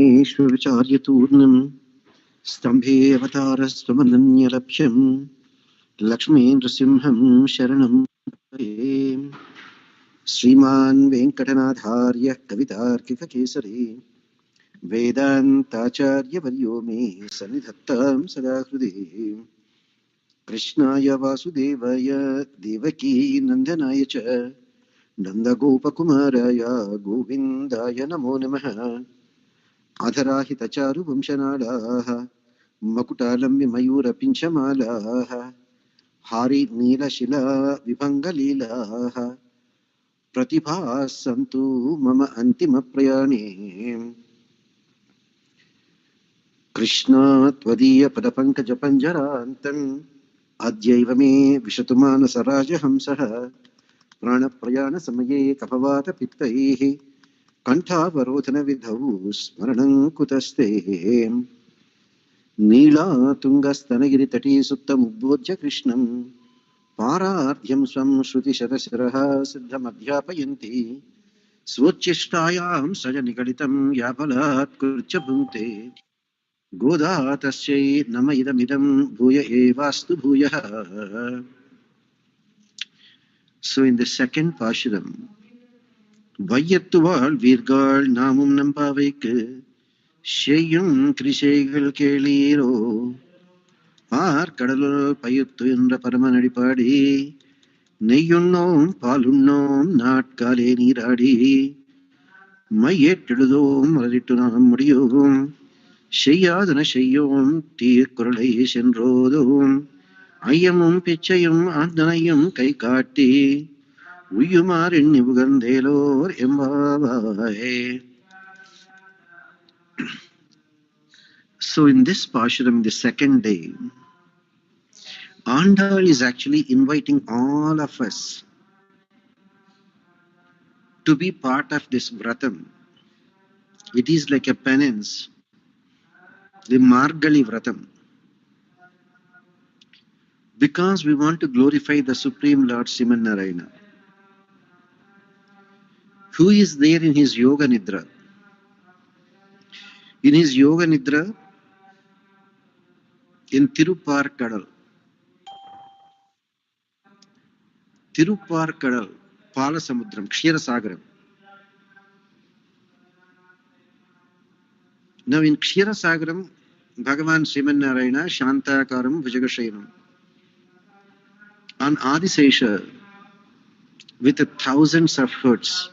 ईश्वरचार्यतूर्णम् स्तम्भे अवतारस्त्वमनन्यलक्ष्यम् लक्ष्मीनृसिंहं शरणं प्रपद्ये। श्रीमान् वेङ्कटनाथार्य कवितार्किककेसरी वेदान्ताचार्यवर्यो मे सन्निधत्तां सदा हृदि। कृष्णाय वासुदेवाय देवकी नन्दनाय च नन्दगोपकुमाराय गोविन्दाय नमो नमः। अधराहितचारुवंशनालाः मकुटालम्ब्य मयूरपिञ्चमालाः हारि नीलशिला विभङ्गलीलाः प्रतिभासन्तु मम अन्तिमप्रयाणे। कृष्णा त्वदीयपदपङ्कजपञ्जरान्तम् अद्यैव मे विशतु मानसराजहंसः। प्राणप्रयाणसमये कफवातपित्तैः कण्ठावरोधनविधौ स्मरणं कुतस्ते। नीलातुङ्गस्तनगिरितटे सुप्तमुद्बोध्य कृष्णं पारार्ध्यं स्वं श्रुतिशतशिरः सिद्धमध्यापयन्ति। स्वोच्छिष्टायां सजनिगलितं याबलात्कृत्य भुङ्क्ते। गोदा तस्यै नम इदमिदं भूय एवास्तु भूयः. So in the second pashuram, வையத்துவாள் வீர்காள் நாமும் நம்பாவைக்கு செய்யும் கிரிசைகள் கேளீரோ பார்க்கடலுள் பயிர்த்து என்ற பரமனடிப்பாடி நெய்யுண்ணோம் பாலுண்ணோம் நாட்காலே நீராடி மையேற்றெழுதோம் மலரிட்டு நாம் முடியோம் செய்யாதன செய்யோம் தீர்க்குறளை சென்றோதும் ஐயமும் பிச்சையும் ஆந்தனையும் கை காட்டி உய்யுமாறு நிபுகந்தேலோர் எம்பாவாயே. So in this pashuram, the second day, Andal is actually inviting all of us to be part of this vratam. It is like a penance, the Margali vratam, because we want to glorify the Supreme Lord Srimanarayana, who is there in his Yoga Nidra. In his Yoga Nidra, in Thiruppavai Dec, Palasamudram, Kshirasagaram. Now in Kshirasagaram, Bhagavan Srimanarayana, Shantakaram, Vijayashayanam, on Adisesha, with thousands of hoods.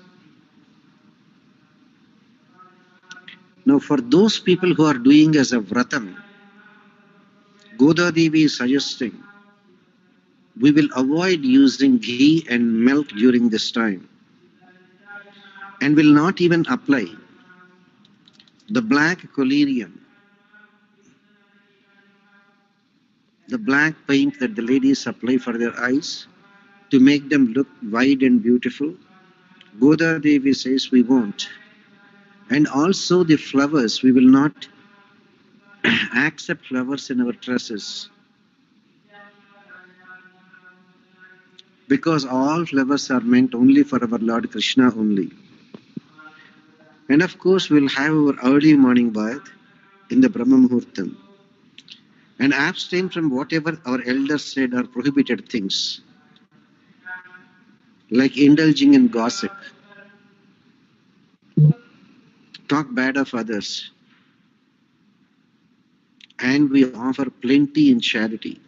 Now for those people who are doing as a vratam, Goda Devi is suggesting we will avoid using ghee and milk during this time, and will not even apply the black collyrium, the black paint that the ladies apply for their eyes to make them look wide and beautiful. Goda Devi says we won't. And also the flowers, we will not accept flowers in our tresses, because all flowers are meant only for our Lord Krishna only. And of course we'll have our early morning bath in the Brahma Muhurtam and abstain from whatever our elders said are prohibited things, like indulging in gossip, talk bad of others, and we offer plenty in charity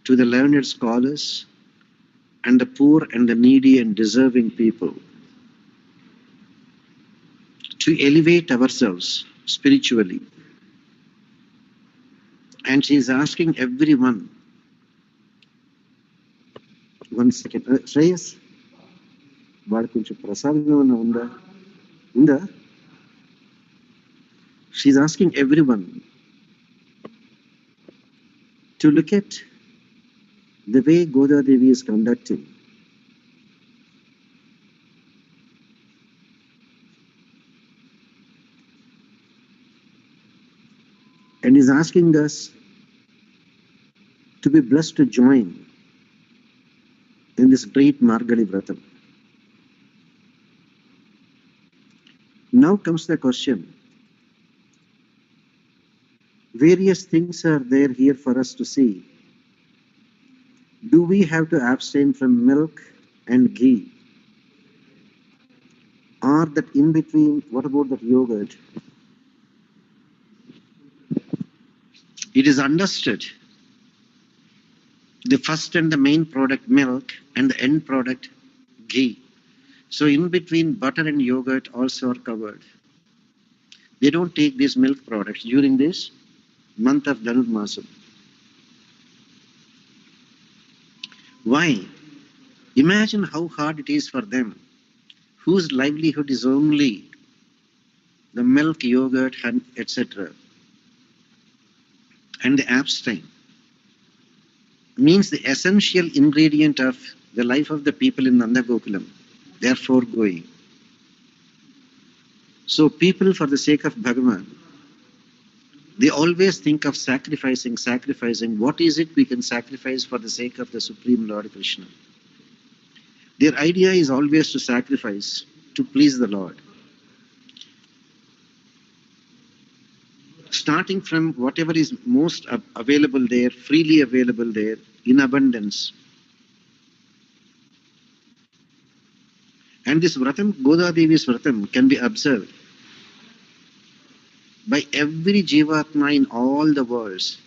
to the learned scholars and the poor and the needy and deserving people, to elevate ourselves spiritually. And she is asking everyone, one second, Shreyas, she's asking everyone to look at the way Goda Devi is conducting. And is asking us to be blessed to join in this great Margali Vratam. Now comes the question, Various things are there here for us to see. Do we have to abstain from milk and ghee? Or that in between, what about that yogurt? It is understood the first and the main product milk and the end product ghee. So in between butter and yogurt also are covered. They don't take these milk products during this month of Dhanurmasam. Why? Imagine how hard it is for them, whose livelihood is only the milk, yogurt, and etc. And the abstain means the essential ingredient of the life of the people in Nanda Gokulam. They are foregoing. So people, for the sake of Bhagavan, they always think of sacrificing. What is it we can sacrifice for the sake of the Supreme Lord Krishna? Their idea is always to sacrifice, to please the Lord. Starting from whatever is most available there, freely available there, in abundance. And this Vratam, Goda Devi's Vratam, can be observed by every Jivatma in all the worlds,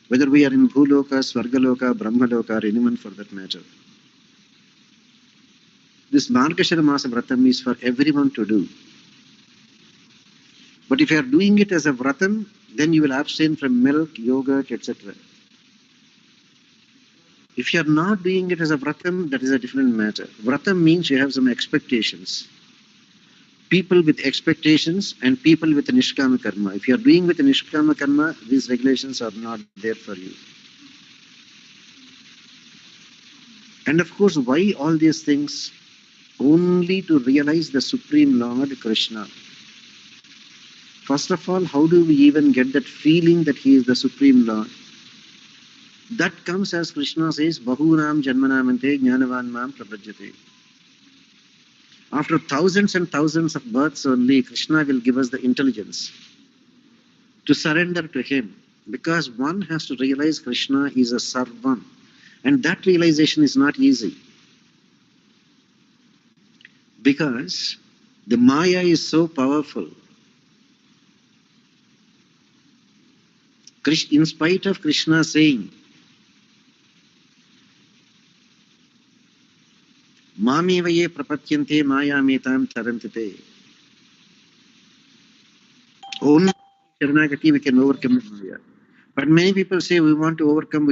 whether we are in Bhuloka, Swargaloka, Brahmaloka, or anyone for that matter. This Margashara Masa Vratam is for everyone to do. But if you are doing it as a Vratam, then you will abstain from milk, yogurt, etc. If you are not doing it as a Vratam, that is a different matter. Vratam means you have some expectations. People with expectations and people with a Nishkama Karma. If you are doing with a Nishkama Karma, these regulations are not there for you. And of course, why all these things? Only to realize the Supreme Lord Krishna. First of all, how do we even get that feeling that He is the Supreme Lord? That comes, as Krishna says, Bahunam Janmanamante Jnanavan Mam Prabhajyate. After thousands and thousands of births only, Krishna will give us the intelligence to surrender to Him. Because one has to realize Krishna is a Sarvam. And that realization is not easy. Because the Maya is so powerful. In spite of Krishna saying, Mamivaye prapatyante maya metam tarantite. Only Sharanagati we can overcome the Maya. But many people say we want to overcome,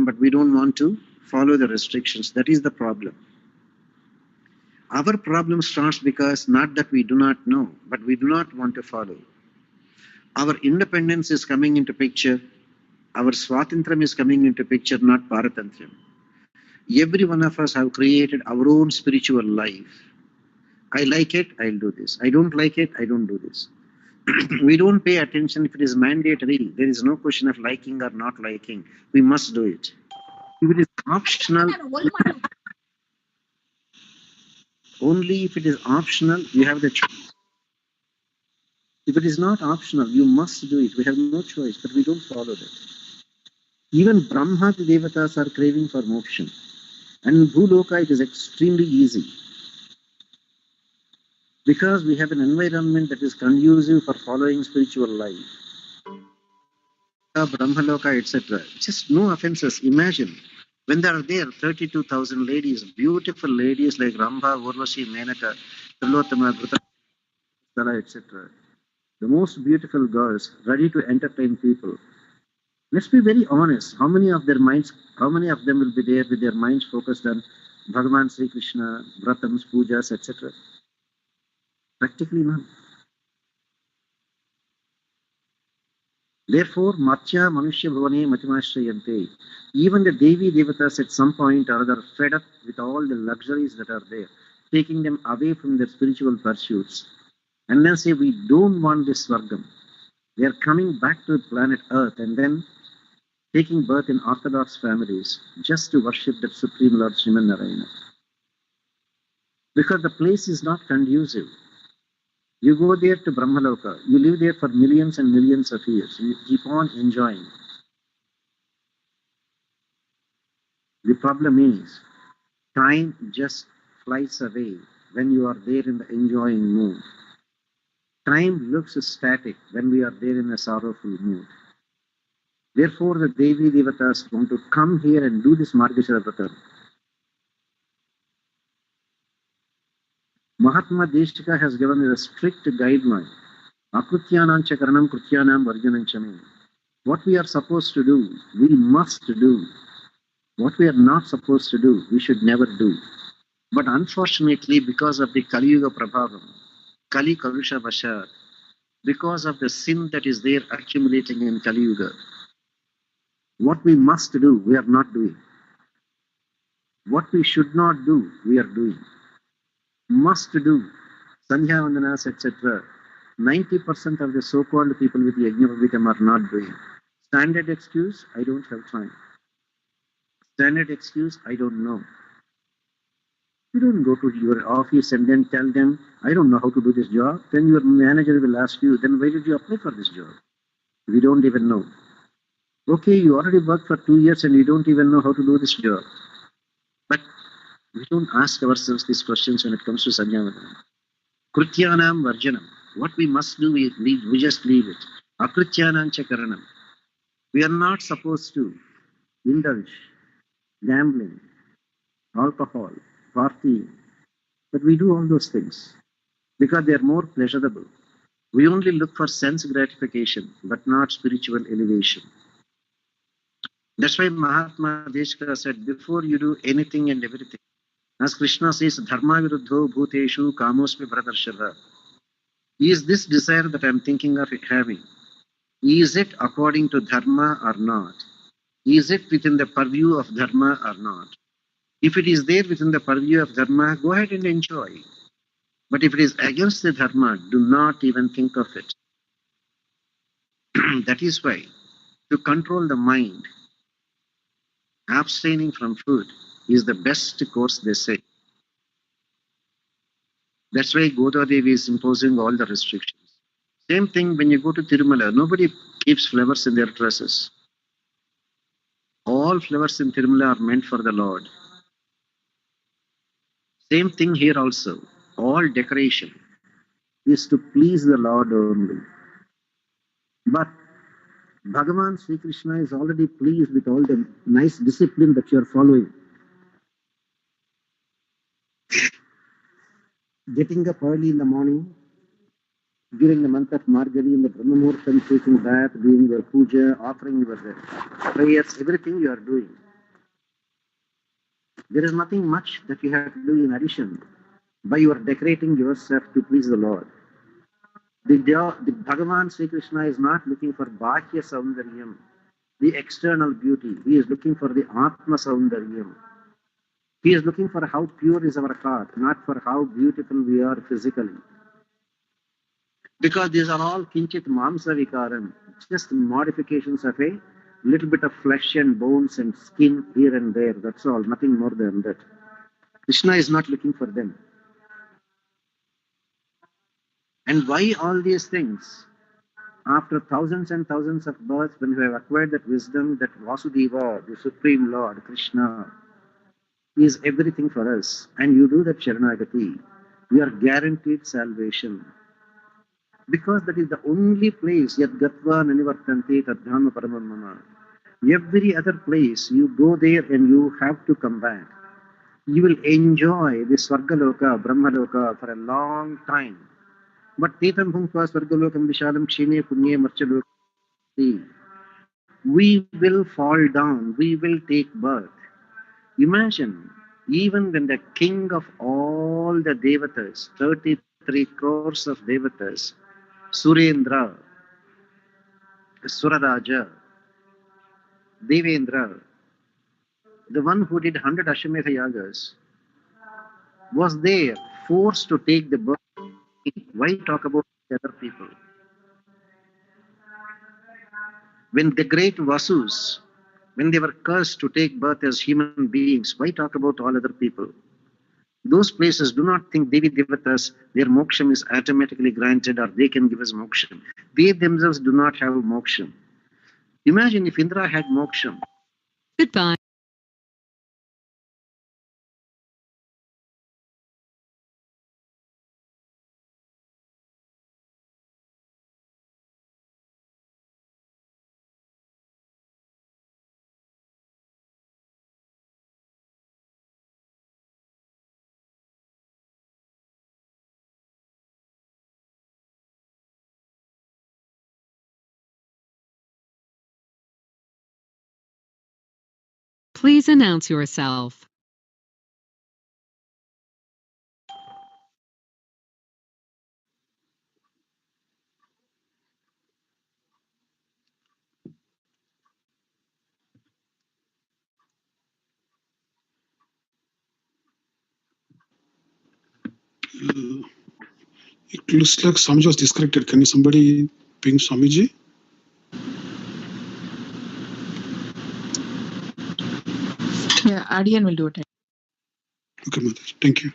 but we don't want to follow the restrictions. That is the problem. Our problem starts because not that we do not know, but we do not want to follow. Our independence is coming into picture. Our Swatantram is coming into picture, not Paratantram. Every one of us have created our own spiritual life. I like it, I'll do this. I don't like it, I don't do this. We don't pay attention if it is mandatory. There is no question of liking or not liking. We must do it. If it is optional, only if it is optional, you have the choice. If it is not optional, you must do it. We have no choice, but we don't follow that. Even Brahma, the Devatas are craving for moksha. And in Bhuloka, it is extremely easy. Because we have an environment that is conducive for following spiritual life. Brahmaloka, etc. Just no offenses. Imagine, when there are there 32,000 ladies, beautiful ladies like Rambha, Urvashi, Menaka, Trilottama, Dhritarashtra, etc. The most beautiful girls, ready to entertain people. Let's be very honest. How many of them will be there with their minds focused on Bhagavan Sri Krishna, Vratams, Pujas, etc.? Practically none. Therefore, Matya Manushya Bhavane Matimashrayante. Even the Devi Devatas at some point or other fed up with all the luxuries that are there, taking them away from their spiritual pursuits. And then say, we don't want this Swargam. They are coming back to planet Earth and then taking birth in orthodox families just to worship that Supreme Lord Sriman Narayana. Because the place is not conducive. You go there to Brahmaloka. You live there for millions and millions of years. You keep on enjoying. The problem is, time just flies away when you are there in the enjoying mood. Time looks static when we are there in a sorrowful mood. Therefore, the Devi Devatas want to come here and do this Margashara Vratam. Mahatma Desika has given us a strict guideline. Akrutyanam chakaranam krutyanam varjananchami. What we are supposed to do, we must do. What we are not supposed to do, we should never do. But unfortunately, because of the Kali Yuga Prabhavam, Kali Kalusha Vashat, because of the sin that is there accumulating in Kali Yuga, what we must do, we are not doing. What we should not do, we are doing. Must do, Sandhya Vandanas, etc. 90% of the so-called people with Yajnapavitam are not doing. Standard excuse, I don't have time. Standard excuse, I don't know. You don't go to your office and then tell them, I don't know how to do this job. Then your manager will ask you, then why did you apply for this job? We don't even know. Okay, you already worked for 2 years and you don't even know how to do this job. But we don't ask ourselves these questions when it comes to Sanjavadana. Krutyanam Varjanam. What we must do, we just leave it. Akrutyanam Chakaranam. We are not supposed to indulge, gambling, alcohol, partying. But we do all those things because they are more pleasurable. We only look for sense gratification, but not spiritual elevation. That's why Mahatma Desika said, before you do anything and everything, as Krishna says, Dharma viruddho bhuteshu kamosmi bharatarshava. Is this desire that I'm thinking of having, is it according to Dharma or not? Is it within the purview of Dharma or not? If it is there within the purview of Dharma, go ahead and enjoy. But if it is against the Dharma, do not even think of it. That is why, to control the mind, abstaining from food is the best course, they say. That's why Goda Devi is imposing all the restrictions. Same thing when you go to Tirumala, nobody keeps flowers in their dresses. All flowers in Tirumala are meant for the Lord. Same thing here also. All decoration is to please the Lord only. But Bhagavan Sri Krishna is already pleased with all the nice discipline that you are following. Getting up early in the morning, during the month of Margari, in the Brahma Muhurtam, taking bath, doing your puja, offering your prayers, everything you are doing. There is nothing much that you have to do in addition by your decorating yourself to please the Lord. The Bhagavan Sri Krishna is not looking for Bhakya Saundaryam, the external beauty. He is looking for the Atma Saundaryam. He is looking for how pure is our heart, not for how beautiful we are physically. Because these are all kinchit mamsa vikaram, just modifications of a little bit of flesh and bones and skin here and there. That's all, nothing more than that. Krishna is not looking for them. And why all these things? After thousands and thousands of births, when we have acquired that wisdom, that Vasudeva, the Supreme Lord, Krishna, is everything for us, and you do that Sharanagati, you are guaranteed salvation. Because that is the only place, Yad Gatva Nanivartante Tadhama Paramamama. Every other place, you go there and you have to come back. You will enjoy the Swargaloka, Brahmaloka for a long time. But Tetam Bhunkva Swargalokam Vishalam Kshine Punye Marchaloka. We will fall down, we will take birth. Imagine, even when the king of all the Devatas, 33 crores of Devatas, Surendra, Suraraja, Devendra, the one who did 100 Ashwamedha Yagas, was there, forced to take the birth. Why talk about other people? When the great Vasus, when they were cursed to take birth as human beings, why talk about all other people? Those places do not think Devi Devatas, their moksham is automatically granted or they can give us moksham. They themselves do not have moksham. Imagine if Indra had moksham. Goodbye. Please announce yourself. It looks like Swamiji was disconnected. Can somebody ping Swamiji? Yeah, Adian will do it. Okay, Mother. Thank you.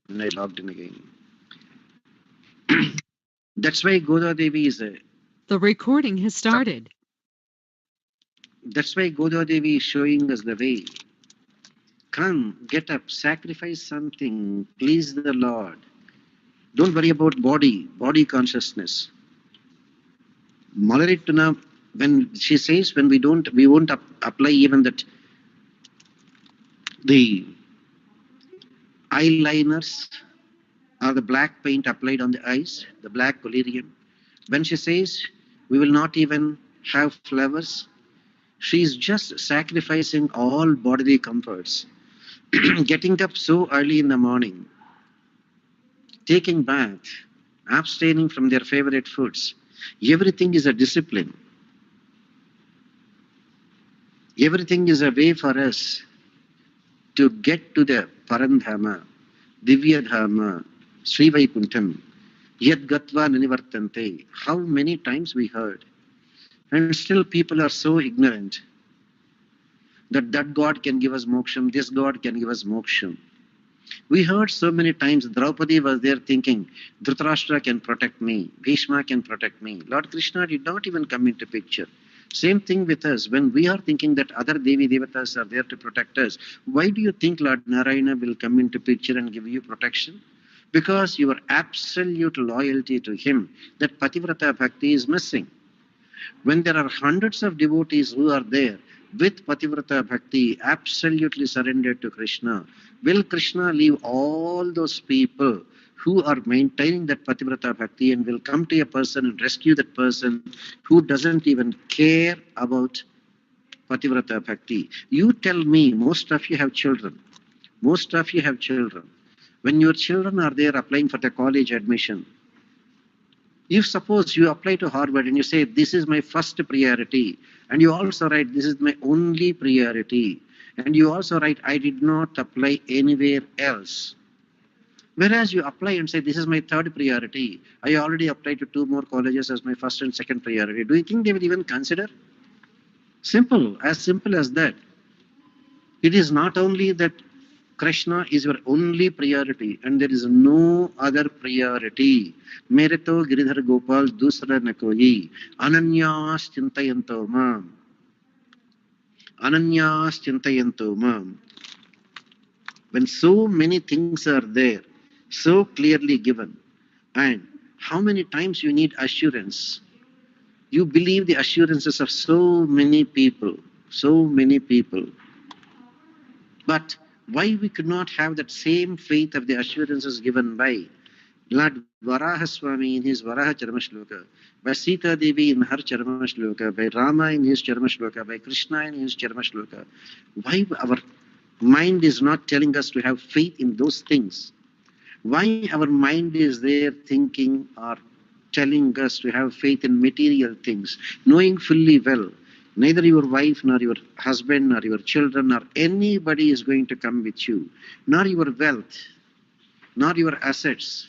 And I logged in again. That's why Goda Devi is a. The recording has started. That's why Goda Devi is showing us the way. Come, get up, sacrifice something, please the Lord. Don't worry about body consciousness. Malarituna, when she says when we won't apply even that the eyeliners or the black paint applied on the eyes, the black collyrium. When she says we will not even have flowers, she is just sacrificing all bodily comforts. Getting up so early in the morning, taking bath, abstaining from their favorite foods. Everything is a discipline. Everything is a way for us to get to the Parandhama, Divyadhama, Sri Vaikuntham, Yad Gatva Nanivartante. How many times we heard. And still people are so ignorant that God can give us moksham, this God can give us moksham. We heard so many times Draupadi was there thinking, Dhritarashtra can protect me, Bhishma can protect me. Lord Krishna did not even come into picture. Same thing with us. When we are thinking that other Devi Devatas are there to protect us, why do you think Lord Narayana will come into picture and give you protection? Because your absolute loyalty to him, that Pativrata Bhakti is missing. When there are hundreds of devotees who are there with Pativrata Bhakti, absolutely surrendered to Krishna, will Krishna leave all those people who are maintaining that Pativrata Bhakti and will come to a person and rescue that person who doesn't even care about Pativrata Bhakti? You tell me, most of you have children. Most of you have children. When your children are there applying for the college admission, if suppose you apply to Harvard and you say, this is my first priority, and you also write, this is my only priority, and you also write, I did not apply anywhere else. Whereas you apply and say, this is my third priority, I already applied to 2 more colleges as my first and second priority. Do you think they will even consider? Simple as that. It is not only that Krishna is your only priority and there is no other priority. Mere to Giridhar Gopal dusra na koi. Ananyas chintayanto mam. Ananyas chintayanto mam. When so many things are there, so clearly given, and how many times you need assurance? You believe the assurances of so many people, so many people. But why we could not have that same faith of the assurances given by Lord Varaha Swamy in his Varaha Charma Shloka, by Sita Devi in her Charma Shloka, by Rama in his Charma Shloka, by Krishna in his Charma Shloka? Why our mind is not telling us to have faith in those things? Why our mind is there thinking or telling us to have faith in material things, knowing fully well neither your wife nor your husband nor your children nor anybody is going to come with you, nor your wealth, nor your assets.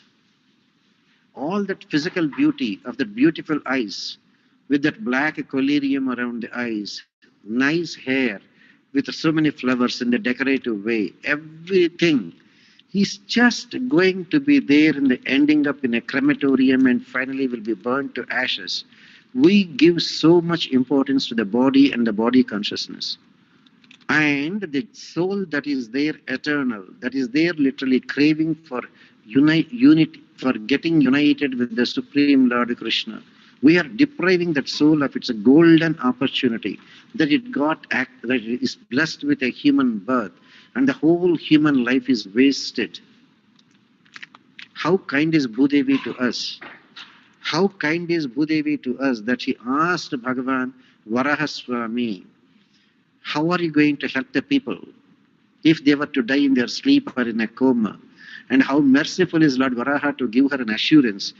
All that physical beauty of the beautiful eyes, with that black collyrium around the eyes, nice hair, with so many flowers in the decorative way, everything. He's just going to be there in the ending up in a crematorium and finally will be burned to ashes. We give so much importance to the body and the body consciousness. And the soul that is there eternal, that is there literally craving for unity, for getting united with the Supreme Lord Krishna. We are depriving that soul of its golden opportunity that that it is blessed with a human birth, and the whole human life is wasted. How kind is Bhudevi to us? How kind is Bhudevi to us that she asked Bhagavan Varahaswamy, how are you going to help the people if they were to die in their sleep or in a coma? And how merciful is Lord Varaha to give her an assurance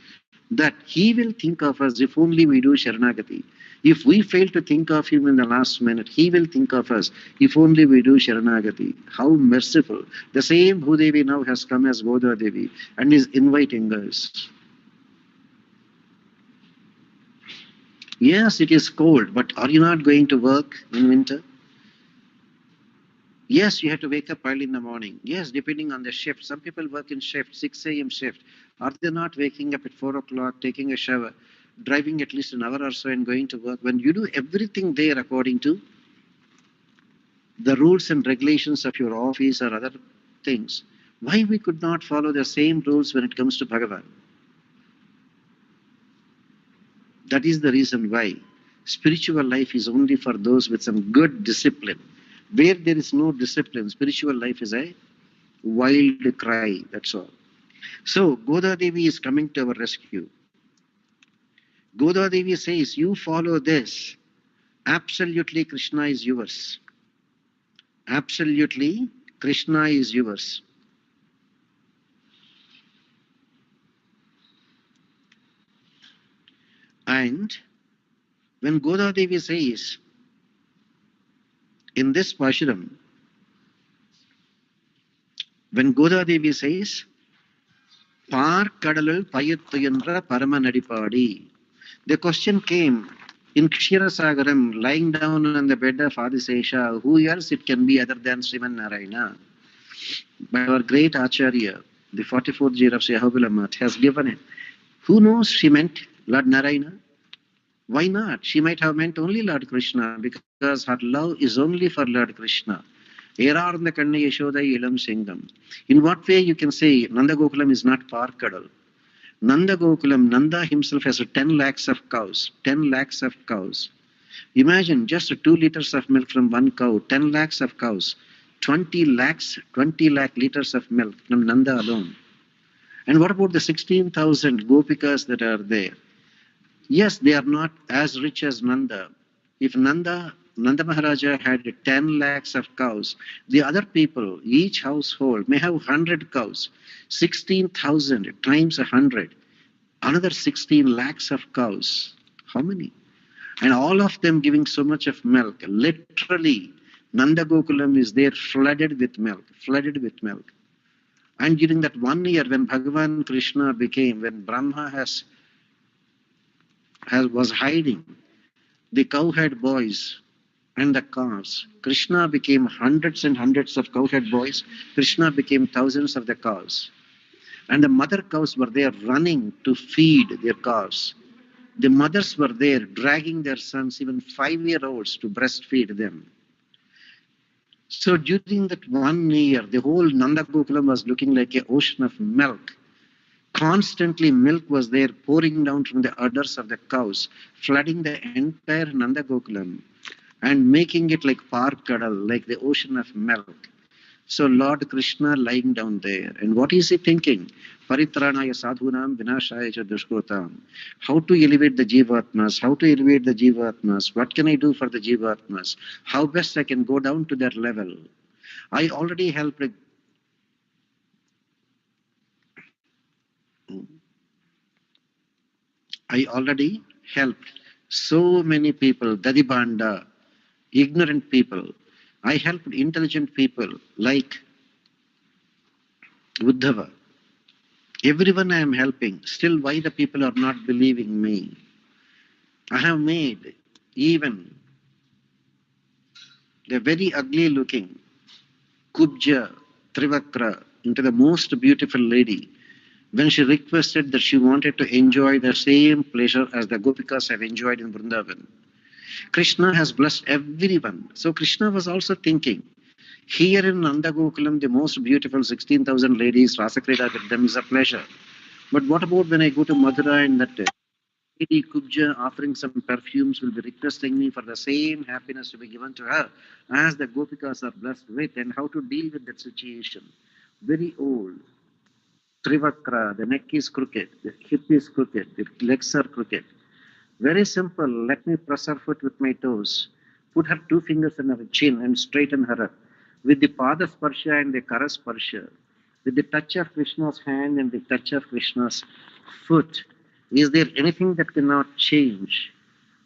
that he will think of us if only we do Sharanagati. If we fail to think of him in the last minute, he will think of us if only we do Sharanagati. How merciful. The same Bhudevi now has come as Goda Devi and is inviting us. Yes, it is cold, but are you not going to work in winter? Yes, you have to wake up early in the morning. Yes, depending on the shift. Some people work in shift, 6 a.m. shift. Are they not waking up at 4 o'clock, taking a shower, driving at least an hour or so and going to work? When you do everything there according to the rules and regulations of your office or other things, why we could not follow the same rules when it comes to Bhagavan? That is the reason why spiritual life is only for those with some good discipline. Where there is no discipline, spiritual life is a wild cry, that's all. So, Goda Devi is coming to our rescue. Goda Devi says, you follow this. Absolutely, Krishna is yours. Absolutely, Krishna is yours. And when Goda Devi says, in this Pashuram, when Goda Devi says, Par Kadalal Payuttuyandra Paramanadipadi, the question came in Kshirasagaram, lying down on the bed of Adisesha, who else it can be other than Sriman Narayana? But our great Acharya, the 44th Jeeyar of Syahabulamat, has given it. Who knows she meant Lord Narayana? Why not? She might have meant only Lord Krishna because her love is only for Lord Krishna. Erarna Kanna Yashoda Ilam Singam. In what way you can say Nanda Gokulam is not Parkadal? Nanda Gokulam, Nanda himself has 10 lakhs of cows. 10 lakhs of cows. Imagine just 2 liters of milk from one cow, 10 lakhs of cows, 20 lakh liters of milk from Nanda alone. And what about the 16,000 gopikas that are there? Yes, they are not as rich as Nanda. If Nanda Maharaja had 10 lakhs of cows, the other people, each household may have 100 cows. 16,000 times 100, another 16 lakhs of cows. How many? And all of them giving so much of milk. Literally, Nanda Gokulam is there flooded with milk, flooded with milk. And during that 1 year when Bhagavan Krishna became, when Brahma was hiding the cowhead boys and the calves, Krishna became hundreds and hundreds of cowhead boys. Krishna became thousands of the cows. And the mother cows were there running to feed their calves. The mothers were there dragging their sons, even 5-year-olds, to breastfeed them. So during that 1 year, the whole Nanda Gokulam was looking like an ocean of milk. Constantly milk was there pouring down from the udders of the cows, flooding the entire Nanda Gokulam and making it like Parkadal, like the ocean of milk. So Lord Krishna lying down there. And what is he thinking? Paritranaya sadhunam vinashaya cha dushkotam. How to elevate the Jivatmas? How to elevate the Jivatmas? What can I do for the Jivatmas? How best I can go down to their level? I already helped I already helped so many people, Dadibanda, ignorant people. I helped intelligent people like Uddhava. Everyone I am helping. Still, why the people are not believing me? I have made even the very ugly looking Kubja Trivakra into the most beautiful lady when she requested that she wanted to enjoy the same pleasure as the Gopikas have enjoyed in Vrindavan. Krishna has blessed everyone. So Krishna was also thinking, here in Nandagokulam, the most beautiful 16,000 ladies, Rasakrida with them is a pleasure. But what about when I go to Mathura and that Lady Kubja offering some perfumes will be requesting me for the same happiness to be given to her as the Gopikas are blessed with, and how to deal with that situation. Very old. Trivakra, the neck is crooked, the hip is crooked, the legs are crooked. Very simple. Let me press her foot with my toes. Put her two fingers on her chin and straighten her up. With the Pada Sparsha and the Kara Sparsha, with the touch of Krishna's hand and the touch of Krishna's foot, is there anything that cannot change?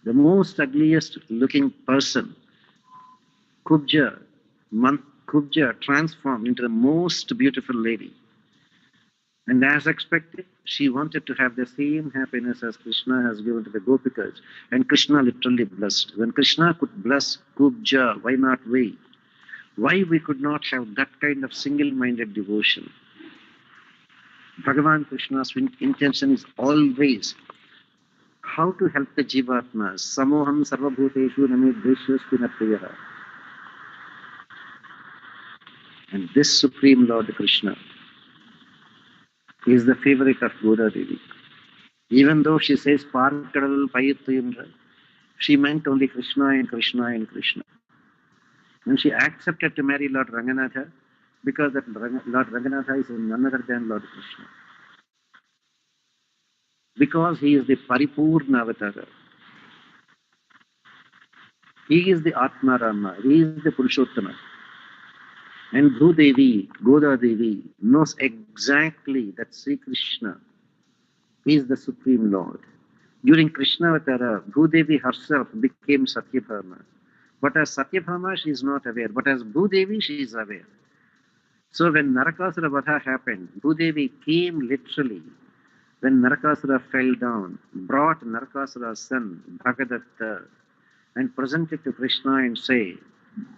The most ugliest looking person, Kubja, Kubja transformed into the most beautiful lady. And as expected, she wanted to have the same happiness as Krishna has given to the Gopikas. And Krishna literally blessed. When Krishna could bless Kubja, why not we? Why we could not have that kind of single-minded devotion? Bhagavan Krishna's intention is always how to help the Jivatmas. Samoham sarvabhuteshu name dveshyosti na priyaha. And this Supreme Lord Krishna is the favorite of Goda Devi. Even though she says Parkadal Payituyundra, she meant only Krishna and Krishna and Krishna. And she accepted to marry Lord Ranganatha because that Lord Ranganatha is none other than Lord Krishna. Because he is the Paripurna Avatara. He is the Atma Rama. He is the Purushottama. And Bhudevi, Goda Devi, knows exactly that Sri Krishna is the Supreme Lord. During Krishna Avatara, Bhudevi herself became Satyabhama. But as Satyabhama, she is not aware. But as Bhudevi, she is aware. So when Narakasura Vadha happened, Bhudevi came literally. When Narakasura fell down, brought Narakasura's son, Bhagadatta, and presented to Krishna and say,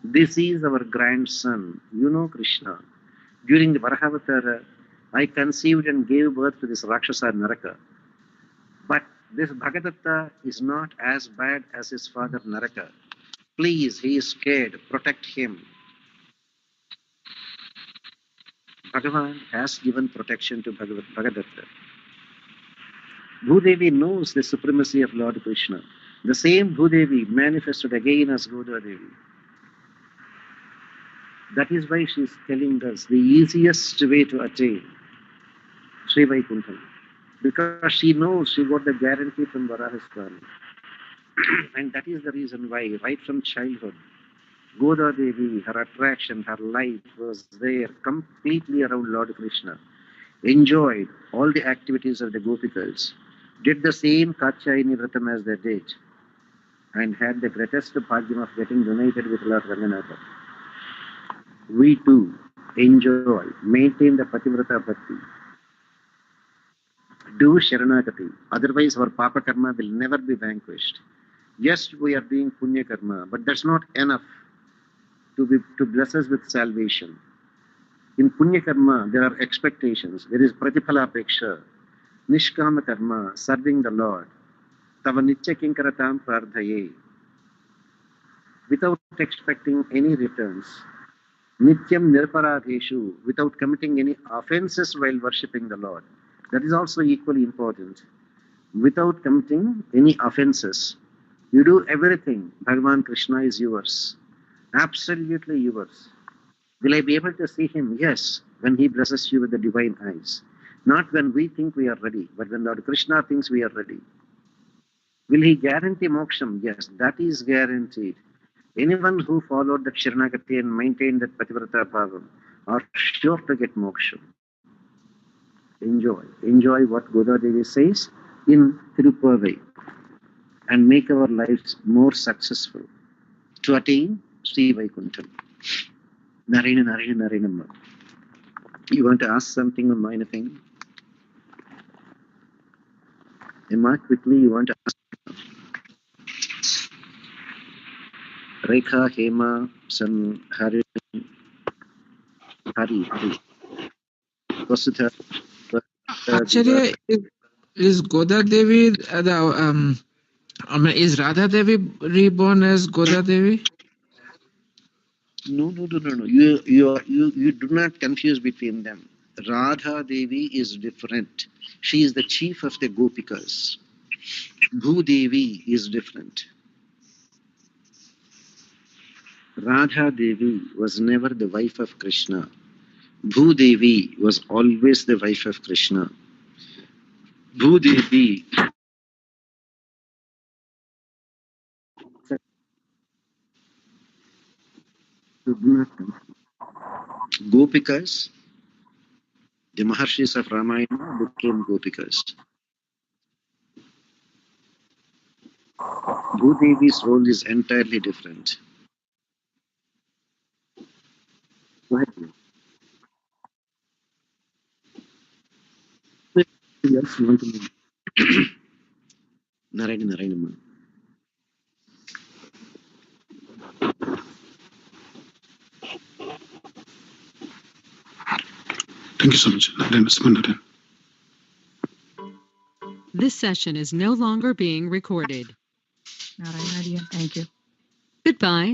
this is our grandson, you know Krishna. During the Varahavatara, I conceived and gave birth to this Rakshasa Naraka. But this Bhagadatta is not as bad as his father Naraka. Please, he is scared, protect him. Bhagavan has given protection to Bhagadatta. Bhudevi knows the supremacy of Lord Krishna. The same Bhudevi manifested again as Goda Devi. That is why she is telling us the easiest way to attain Sri Vaikuntham. Because she knows she got the guarantee from Varahaswami. And that is the reason why, right from childhood, Goda Devi, her attraction, her life was there completely around Lord Krishna. Enjoyed all the activities of the Gopikas, did the same Kachayani Vratam as they did, and had the greatest bhagyam of getting united with Lord Ranganatha. We too enjoy, maintain the Pativrata Bhakti, do Sharanagati, otherwise our Papa Karma will never be vanquished. Yes, we are doing Punya Karma, but that's not enough to bless us with salvation. In Punya Karma, there are expectations. There is Pratipalapeksha, Nishkama Karma, serving the Lord, Tava Nitya Kinkaratam Prardhaye, without expecting any returns. Nityam Nirparadeshu, without committing any offenses while worshipping the Lord. That is also equally important. Without committing any offenses. You do everything. Bhagavan Krishna is yours. Absolutely yours. Will I be able to see him? Yes, when he blesses you with the divine eyes. Not when we think we are ready, but when Lord Krishna thinks we are ready. Will he guarantee moksham? Yes, that is guaranteed. Anyone who followed that Sharanagati and maintained that Pativrata Bhavam are sure to get moksha. Enjoy. Enjoy what Goda Devi says. in Thiruppavai and make our lives more successful to attain Sri Vaikuntham. Narayana, Narayana, Narayana. You want to ask something, Amma, anything? Emma, quickly, you want to ask? Rekha, Hema, San, Hari, Vasudha. Acharya, is Goda Devi is Radha Devi reborn as Goda Devi? No. You do not confuse between them. Radha Devi is different. She is the chief of the Gopikas. Bhu Devi is different. Radha Devi was never the wife of Krishna. Bhu Devi was always the wife of Krishna. Bhu Devi Gopikas, the Maharshis of Ramayana became Gopikas. Bhu Devi's role is entirely different. Go ahead. Yes, you want to know? Narayana. Thank you so much. Narayana. This session is no longer being recorded. Narayana, Thank you. Goodbye.